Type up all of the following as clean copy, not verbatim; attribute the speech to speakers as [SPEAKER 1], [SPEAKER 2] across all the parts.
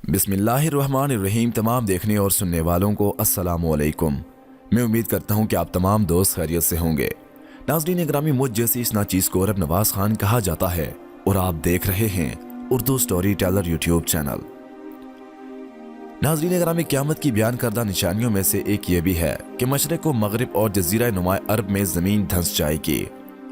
[SPEAKER 1] बिस्मिल्लाहिर्रहमानिर्रहीम। तमाम देखने और सुनने वालों को अस्सलामु अलैकुम। मैं उम्मीद करता हूँ कि आप तमाम दोस्त खैरियत से होंगे। नाज़रीन ग्रामी, मुझ जैसी इस नाचीज़ को अरब नवाज खान कहा जाता है और आप देख रहे हैं Urdu story teller YouTube channel. नाज़रीन ग्रामी, क़यामत की बयान करदा निशानियों में से एक ये भी है कि मशरिक़ व मग़रिब और जज़ीरा नुमा अरब में ज़मीन धंस जाएगी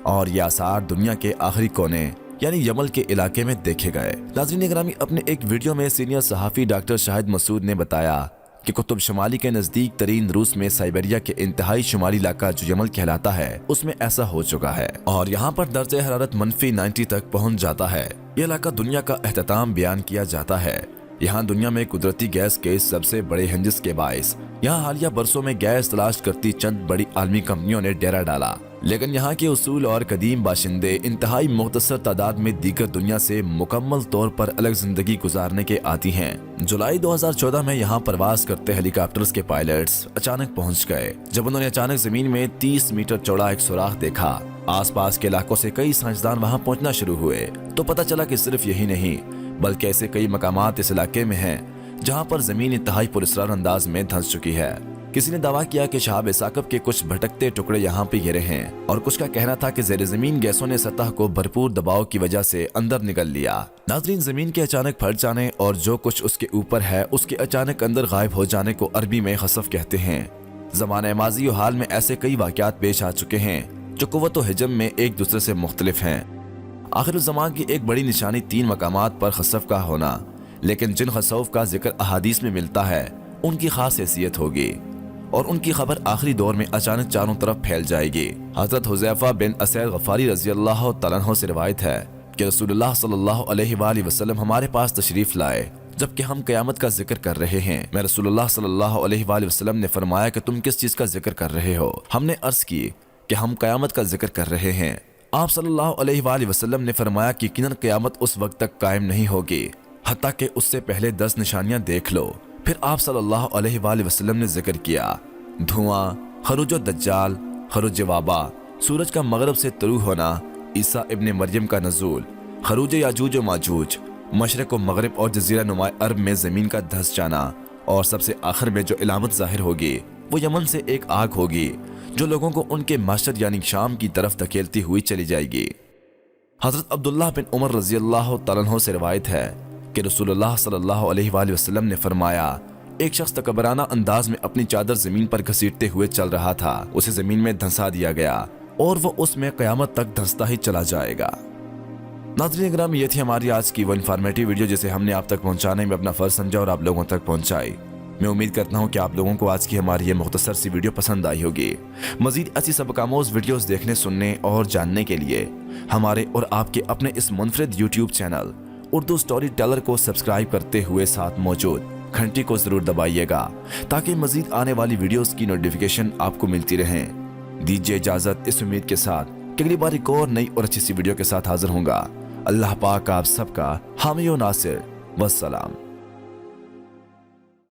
[SPEAKER 1] और ये आसार दुनिया के आखिरी कोने यानी यमन के इलाके में देखे गए। नाज़रीन ग्रामी, अपने एक वीडियो में सीनियर सहाफ़ी डॉक्टर शाहिद मसूद ने बताया कि कुतुब शुमाली के नज़दीक तरीन रूस में साइबेरिया के इंतहाई शुमाली इलाका जो यमन कहलाता है उसमें ऐसा हो चुका है और यहाँ पर दर्जे हरारत -90 तक पहुँच जाता है। ये इलाका दुनिया का एहतमाम बयान किया जाता है। यहाँ दुनिया में कुदरती गैस के सबसे बड़े हिंजिस के बाइस यहाँ हालिया बरसों में गैस तलाश करती चंद बड़ी आलमी कंपनियों ने डेरा डाला, लेकिन यहाँ के उसूल और कदीम बाशिंदे इंतहाई मुख्तसर तादाद में दीगर दुनिया से मुकम्मल तौर पर अलग जिंदगी गुजारने के आती हैं। जुलाई 2014 में यहाँ परवाज करते हेलीकॉप्टर्स के पायलट्स अचानक पहुँच गए। जब उन्होंने अचानक जमीन में 30 मीटर चौड़ा एक सुराख देखा, आसपास के इलाकों से कई साइंसदान वहाँ पहुँचना शुरू हुए तो पता चला कि सिर्फ यही नहीं बल्कि ऐसे कई मकामात इस इलाके में हैं जहाँ पर जमीन इंतहाई पुरस्कार अंदाज में धंस चुकी है। किसी ने दावा किया कि शहाब साकब के कुछ भटकते टुकड़े यहाँ पे गिरे हैं और कुछ का कहना था कि ज़ेर ज़मीन गैसों ने सतह को भरपूर दबाव की वजह से अंदर निगल लिया। नाज़रीन, ज़मीन के अचानक फट जाने और जो कुछ उसके ऊपर है उसके अचानक अंदर गायब हो जाने को अरबी में खसफ कहते हैं। ज़माने माजी और हाल में ऐसे कई वाक़यात पेश आ चुके हैं जो क़ुव्वत व हिजम में एक दूसरे से मुख्तलिफ हैं। आखिरुज़्ज़मान की एक बड़ी निशानी 3 मकामात पर खसफ का होना, लेकिन जिन खसफ का जिक्र अहादीस में मिलता है उनकी खास हैसियत होगी और उनकी खबर आखिरी दौर में अचानक चारों तरफ फैल जाएगी। हज़रत हुज़ैफ़ा बिन असैद गफ़ारी रज़ियल्लाहु तआला अन्हु से रिवायत है कि रसूलुल्लाह सल्लल्लाहु अलैहि वसल्लम हमारे पास तशरीफ़ लाए जबकि हम क़यामत का जिक्र कर रहे हैं। मैं रसूलुल्लाह सल्लल्लाहु अलैहि वसल्लम ने फरमाया कि तुम किस चीज़ का जिक्र कर रहे हो? हमने अर्ज़ की कि हम क़यामत का जिक्र कर रहे हैं। आप सल्लल्लाहु अलैहि वसल्लम ने फरमाया कि यकीनन क़यामत उस वक्त तक कायम नहीं होगी हत्ता कि उससे पहले 10 निशानियां देख लो। फिर आप सल्लल्लाहु अलैहि वसल्लम ने जिक्र किया धुआं, खरूज दज्जाल, खरूज वाबा, सूरज का मगरब से तुलू होना, ईसा इब्ने मरियम का नज़ूल, खरूज याजूज व माजूज, मशरिक़ व मगरिब और जज़ीरा नुमा अरब में ज़मीन का धंस जाना और सबसे आखिर में जो इलामत ज़ाहिर होगी वो यमन से एक आग होगी जो लोगों को उनके माशर यानी शाम की तरफ धकेलती हुई चली जाएगी। हज़रत अब्दुल्लाह बिन उमर रज़ियल्लाहु तआला अन्हु से रिवायत है कि रसूलुल्लाह सल्लल्लाहु अलैहि वसल्लम ने फरमाया, एक शख्स तकबराना अंदाज में अपनी चादर जमीन पर घसीटते हुए चल रहा था, उसे जमीन में धंसा दिया गया और वो उसमें क़यामत तक धंसता ही चला जाएगा। नाज़रीन किराम, ये थी हमारी आज की वो इन्फॉर्मेटिव वीडियो जिसे हमने आप तक पहुंचाने में अपना फ़र्ज समझा और आप लोगों तक पहुंचाई। मैं उम्मीद करता हूं कि आप लोगों को आज की हमारी ये मुख्तसर सी वीडियो पसंद आई होगी। मज़ीद ऐसी सबकामोज़ वीडियोस देखने, सुनने और जानने के लिए हमारे और आपके अपने इस मुनफरिद YouTube channel Urdu storyteller को सब्सक्राइब करते हुए साथ मौजूद घंटी को ज़रूर दबाइएगा ताकि मज़ीद आने वाली वीडियोस की नोटिफिकेशन आपको मिलती रहें। दीजिए इजाज़त इस उम्मीद के साथ कि अगली बार एक और नई और अच्छी सी वीडियो के साथ हाजिर होऊंगा। अल्लाह पाक आप सबका हामी व नासिर। वस्सलाम।